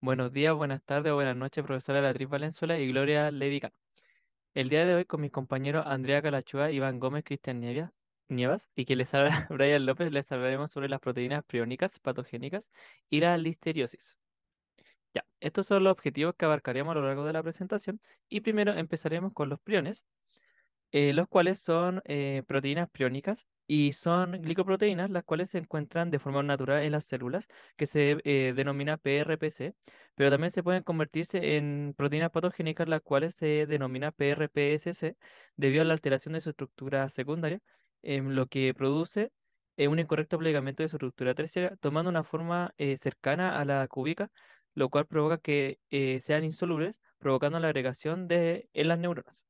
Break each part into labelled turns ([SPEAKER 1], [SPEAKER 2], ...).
[SPEAKER 1] Buenos días, buenas tardes o buenas noches, profesora Beatriz Valenzuela y Gloria Levican. El día de hoy con mis compañeros Andrea Calachúa, Iván Gómez, Cristian Nievas y que les habla Brian López, les hablaremos sobre las proteínas priónicas patogénicas y la listeriosis. Ya, estos son los objetivos que abarcaremos a lo largo de la presentación y primero empezaremos con los priones, los cuales son proteínas priónicas y son glicoproteínas, las cuales se encuentran de forma natural en las células, que se denomina PRPC, pero también se pueden convertirse en proteínas patogénicas, las cuales se denomina PRPSC, debido a la alteración de su estructura secundaria, lo que produce un incorrecto plegamiento de su estructura terciaria, tomando una forma cercana a la cúbica, lo cual provoca que sean insolubles, provocando la agregación en las neuronas.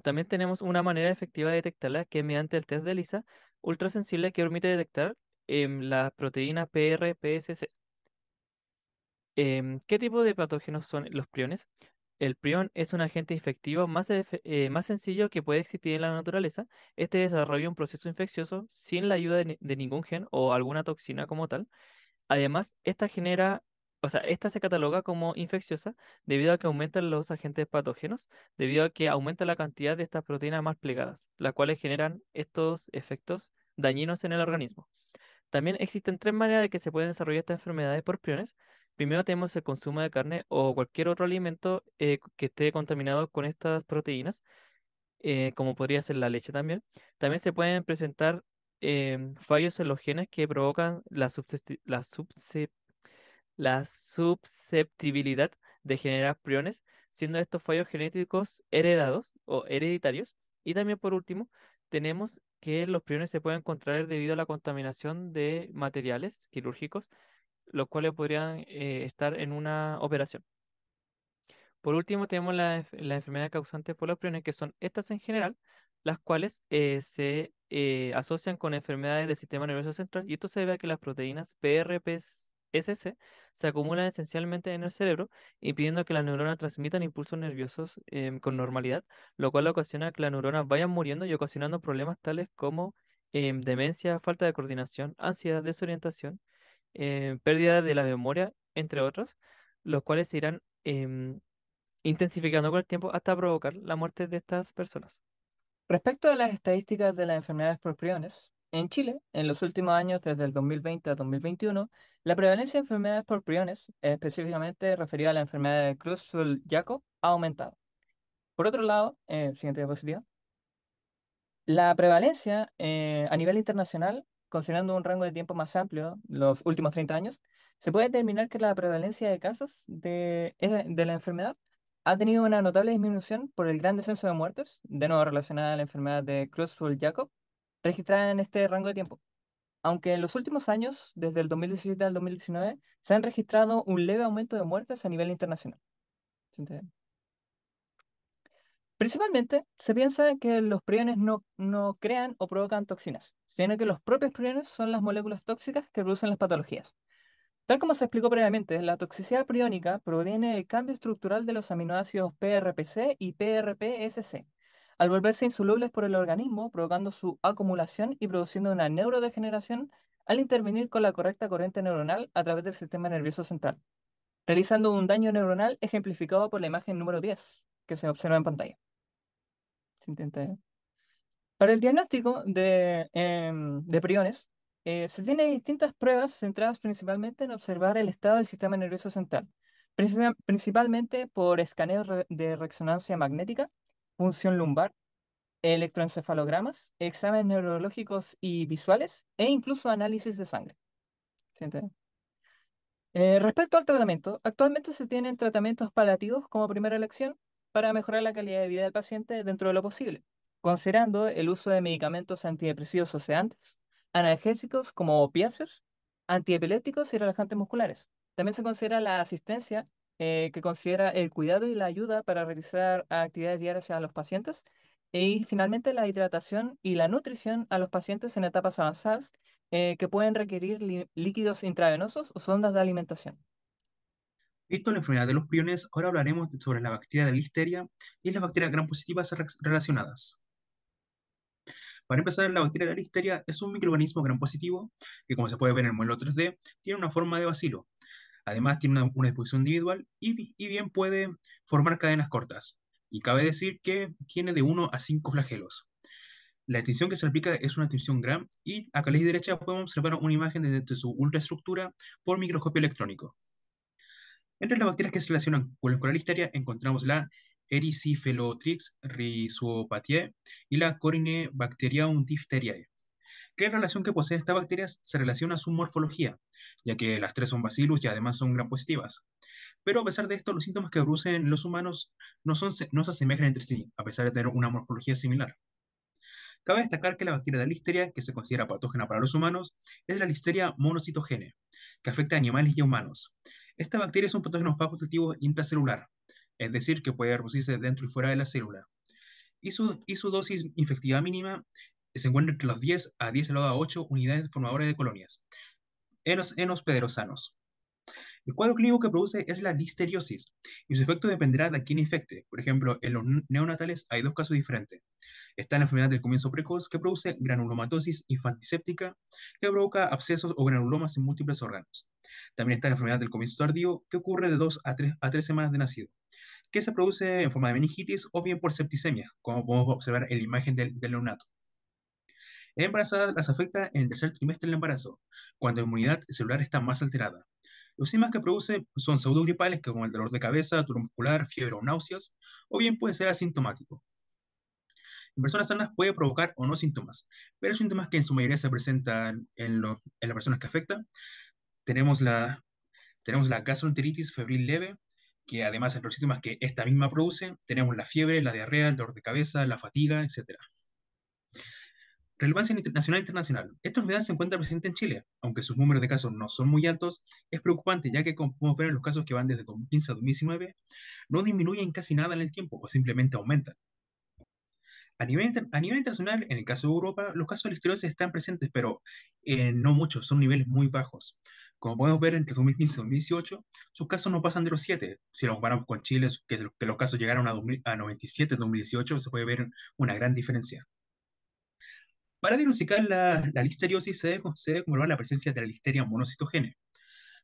[SPEAKER 1] También tenemos una manera efectiva de detectarla que es mediante el test de ELISA ultrasensible que permite detectar la proteína PRPSC. ¿Qué tipo de patógenos son los priones? El prion es un agente infectivo más sencillo que puede existir en la naturaleza. Este desarrolla un proceso infeccioso sin la ayuda de ningún gen o alguna toxina como tal. Además, esta se cataloga como infecciosa debido a que aumentan los agentes patógenos, debido a que aumenta la cantidad de estas proteínas más plegadas, las cuales generan estos efectos dañinos en el organismo. También existen tres maneras de que se pueden desarrollar estas enfermedades por priones. Primero tenemos el consumo de carne o cualquier otro alimento que esté contaminado con estas proteínas, como podría ser la leche también. También se pueden presentar fallos en los genes que provocan la susceptibilidad de generar priones, siendo estos fallos genéticos heredados o hereditarios. Y también por último, tenemos que los priones se pueden contraer debido a la contaminación de materiales quirúrgicos, los cuales podrían estar en una operación. Por último, tenemos la enfermedad causante por los priones, que son estas en general, las cuales se asocian con enfermedades del sistema nervioso central, y esto se debe a que las proteínas PRPSC se acumulan esencialmente en el cerebro, impidiendo que las neuronas transmitan impulsos nerviosos con normalidad, lo cual ocasiona que las neuronas vayan muriendo y ocasionando problemas tales como demencia, falta de coordinación, ansiedad, desorientación, pérdida de la memoria, entre otros, los cuales se irán intensificando con el tiempo hasta provocar la muerte de estas personas.
[SPEAKER 2] Respecto a las estadísticas de las enfermedades por priones, en Chile, en los últimos años, desde el 2020 a 2021, la prevalencia de enfermedades por priones, específicamente referida a la enfermedad de Creutzfeldt-Jakob, ha aumentado. Por otro lado, siguiente diapositiva, la prevalencia a nivel internacional, considerando un rango de tiempo más amplio, los últimos 30 años, se puede determinar que la prevalencia de casos de la enfermedad ha tenido una notable disminución por el gran descenso de muertes, de nuevo relacionada a la enfermedad de Creutzfeldt-Jakob, registrada en este rango de tiempo. Aunque en los últimos años, desde el 2017 al 2019, se han registrado un leve aumento de muertes a nivel internacional. Principalmente, se piensa que los priones no crean o provocan toxinas, sino que los propios priones son las moléculas tóxicas que producen las patologías. Tal como se explicó previamente, la toxicidad priónica proviene del cambio estructural de los aminoácidos PRPC y PRPSC, al volverse insolubles por el organismo, provocando su acumulación y produciendo una neurodegeneración al intervenir con la correcta corriente neuronal a través del sistema nervioso central, realizando un daño neuronal ejemplificado por la imagen número 10 que se observa en pantalla. ¿Se entiende? Para el diagnóstico de priones, se tienen distintas pruebas centradas principalmente en observar el estado del sistema nervioso central, principalmente por escaneo de resonancia magnética, punción lumbar, electroencefalogramas, exámenes neurológicos y visuales e incluso análisis de sangre. ¿Sí entiende? Respecto al tratamiento, actualmente se tienen tratamientos paliativos como primera elección para mejorar la calidad de vida del paciente dentro de lo posible, considerando el uso de medicamentos antidepresivos o sedantes, analgésicos como opiáceos, antiepilépticos y relajantes musculares. También se considera la asistencia, que considera el cuidado y la ayuda para realizar actividades diarias a los pacientes, y finalmente la hidratación y la nutrición a los pacientes en etapas avanzadas que pueden requerir líquidos intravenosos o sondas de alimentación.
[SPEAKER 3] Visto la enfermedad de los priones, ahora hablaremos sobre la bacteria de Listeria y las bacterias gram positivas relacionadas. Para empezar, la bacteria de Listeria es un microorganismo gram positivo que, como se puede ver en el modelo 3D, tiene una forma de bacilo. Además, tiene una disposición individual y bien puede formar cadenas cortas. Y cabe decir que tiene de 1 a 5 flagelos. La distinción que se aplica es una distinción Gram y acá a la derecha podemos observar una imagen desde su ultraestructura por microscopio electrónico. Entre las bacterias que se relacionan con la listeria encontramos la Erysipelotrix rhizospathiae y la Corynebacterium diphtheriae. ¿Qué relación que poseen estas bacterias? Se relaciona a su morfología, ya que las tres son bacillus y además son gram positivas. Pero a pesar de esto, los síntomas que producen los humanos no se asemejan entre sí, a pesar de tener una morfología similar. Cabe destacar que la bacteria de la listeria, que se considera patógena para los humanos, es la Listeria monocitogene, que afecta a animales y a humanos. Esta bacteria es un patógeno facultativo intracelular, es decir, que puede reproducirse dentro y fuera de la célula. Y su dosis infectiva mínima se encuentra entre los 10 a 10 elevado a 8 unidades formadoras de colonias en hospederos sanos. El cuadro clínico que produce es la listeriosis, y su efecto dependerá de a quién infecte. Por ejemplo, en los neonatales hay dos casos diferentes. Está la enfermedad del comienzo precoz, que produce granulomatosis infantiséptica, que provoca abscesos o granulomas en múltiples órganos. También está la enfermedad del comienzo tardío, que ocurre de 2 a 3 semanas de nacido, que se produce en forma de meningitis o bien por septicemia, como podemos observar en la imagen del neonato. En embarazadas las afecta en el tercer trimestre del embarazo, cuando la inmunidad celular está más alterada. Los síntomas que produce son pseudogripales, como el dolor de cabeza, dolor muscular, fiebre o náuseas, o bien puede ser asintomático. En personas sanas puede provocar o no síntomas, pero síntomas que en su mayoría se presentan en las personas que afectan. Tenemos la gastroenteritis febril leve, que además de los síntomas que esta misma produce, tenemos la fiebre, la diarrea, el dolor de cabeza, la fatiga, etc. Relevancia nacional e internacional. Esta enfermedad se encuentra presente en Chile, aunque sus números de casos no son muy altos, es preocupante ya que, como podemos ver en los casos que van desde 2015 a 2019, no disminuyen casi nada en el tiempo o simplemente aumentan. A nivel internacional, en el caso de Europa, los casos de listeriosis están presentes, pero no muchos, son niveles muy bajos. Como podemos ver, entre 2015 y 2018, sus casos no pasan de los 7. Si lo comparamos con Chile, que los casos llegaron a 97 en 2018, se puede ver una gran diferencia. Para diagnosticar la listeriosis se debe comprobar la presencia de la listeria monocitogene.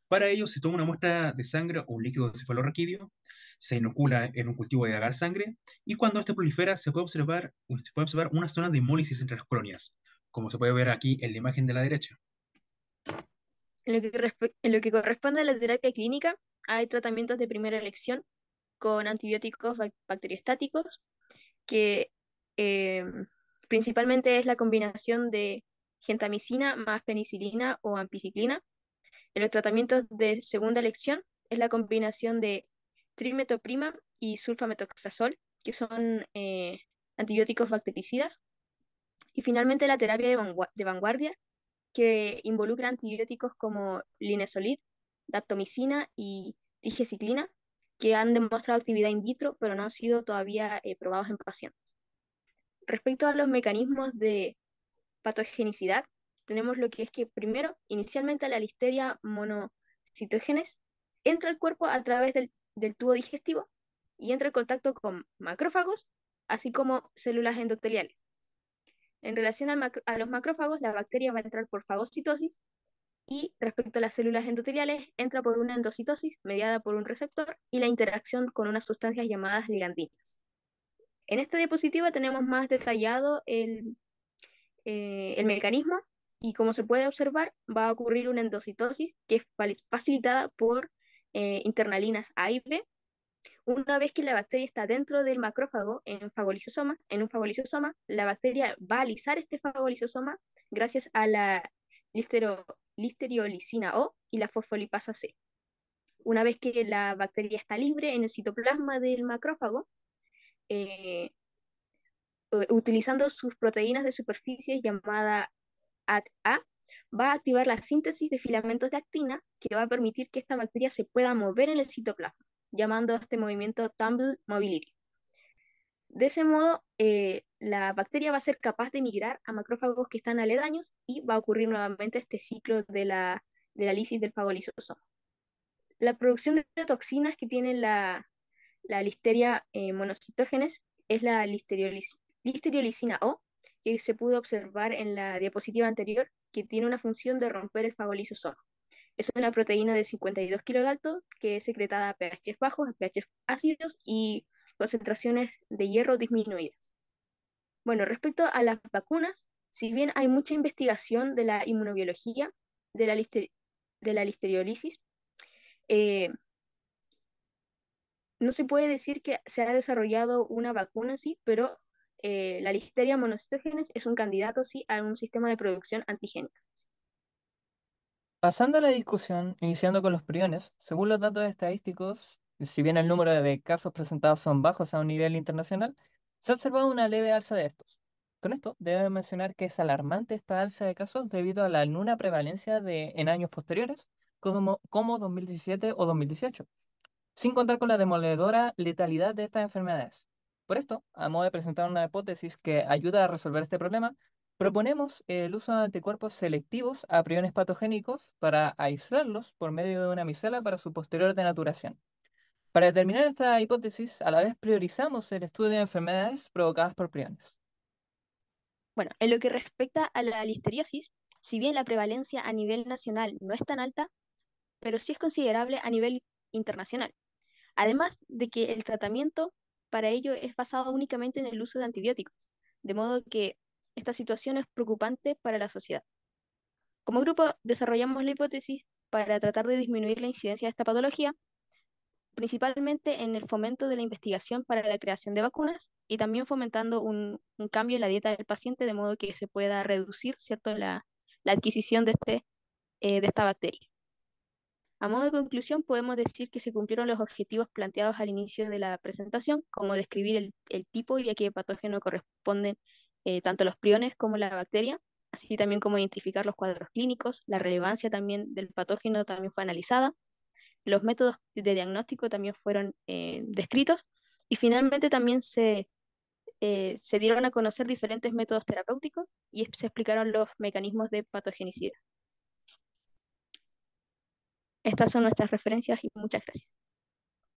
[SPEAKER 3] Para ello se toma una muestra de sangre o un líquido cefalorraquídeo, se inocula en un cultivo de agar sangre y cuando este prolifera se puede observar una zona de hemólisis entre las colonias, como se puede ver aquí en la imagen de la derecha.
[SPEAKER 4] En lo que corresponde a la terapia clínica, hay tratamientos de primera elección con antibióticos bacteriostáticos, que eh, principalmente es la combinación de gentamicina más penicilina o ampiciclina. En los tratamientos de segunda elección es la combinación de trimetoprima y sulfametoxazol, que son antibióticos bactericidas. Y finalmente la terapia de vanguardia, que involucra antibióticos como linezolid, daptomicina y digeciclina, que han demostrado actividad in vitro, pero no han sido todavía probados en pacientes. Respecto a los mecanismos de patogenicidad, tenemos lo que es que primero, inicialmente la listeria monocitógenes entra al cuerpo a través del tubo digestivo y entra en contacto con macrófagos, así como células endoteliales. En relación a los macrófagos, la bacteria va a entrar por fagocitosis y respecto a las células endoteliales, entra por una endocitosis mediada por un receptor y la interacción con unas sustancias llamadas ligandinas. En esta diapositiva tenemos más detallado el mecanismo y como se puede observar va a ocurrir una endocitosis que es facilitada por internalinas A y B. Una vez que la bacteria está dentro del macrófago en un fagolisosoma, la bacteria va a lisar este fagolisosoma gracias a la listeriolizina O y la fosfolipasa C. Una vez que la bacteria está libre en el citoplasma del macrófago, eh, utilizando sus proteínas de superficie llamada ACA, va a activar la síntesis de filamentos de actina que va a permitir que esta bacteria se pueda mover en el citoplasma, llamando a este movimiento tumble mobility. De ese modo, la bacteria va a ser capaz de migrar a macrófagos que están aledaños y va a ocurrir nuevamente este ciclo de la lisis del fagolisosoma. La producción de toxinas que tiene la listeria monocitógenes es la listeriolicina O, que se pudo observar en la diapositiva anterior, que tiene una función de romper el fagolisosoma. Es una proteína de 52 kilodalton que es secretada a pH bajos, a pH ácidos y concentraciones de hierro disminuidas. Bueno, respecto a las vacunas, si bien hay mucha investigación de la inmunobiología, de la, de la listeriolisis, eh, no se puede decir que se ha desarrollado una vacuna, sí, pero la Listeria monocytogenes es un candidato, sí, a un sistema de producción antigénica.
[SPEAKER 2] Pasando a la discusión, iniciando con los priones, según los datos estadísticos, si bien el número de casos presentados son bajos a un nivel internacional, se ha observado una leve alza de estos. Con esto, debemos mencionar que es alarmante esta alza de casos debido a la nula prevalencia en años posteriores, como 2017 o 2018, sin contar con la demoledora letalidad de estas enfermedades. Por esto, a modo de presentar una hipótesis que ayuda a resolver este problema, proponemos el uso de anticuerpos selectivos a priones patogénicos para aislarlos por medio de una micela para su posterior denaturación. Para determinar esta hipótesis, a la vez priorizamos el estudio de enfermedades provocadas por priones.
[SPEAKER 4] Bueno, en lo que respecta a la listeriosis, si bien la prevalencia a nivel nacional no es tan alta, pero sí es considerable a nivel internacional. Además de que el tratamiento para ello es basado únicamente en el uso de antibióticos, de modo que esta situación es preocupante para la sociedad. Como grupo, desarrollamos la hipótesis para tratar de disminuir la incidencia de esta patología, principalmente en el fomento de la investigación para la creación de vacunas y también fomentando un cambio en la dieta del paciente de modo que se pueda reducir, ¿cierto?, la adquisición de esta bacteria. A modo de conclusión, podemos decir que se cumplieron los objetivos planteados al inicio de la presentación, como describir el tipo y a qué patógeno corresponden tanto los priones como la bacteria, así también como identificar los cuadros clínicos, la relevancia también del patógeno también fue analizada, los métodos de diagnóstico también fueron descritos y finalmente también se dieron a conocer diferentes métodos terapéuticos y se explicaron los mecanismos de patogenicidad. Estas son nuestras referencias y muchas gracias.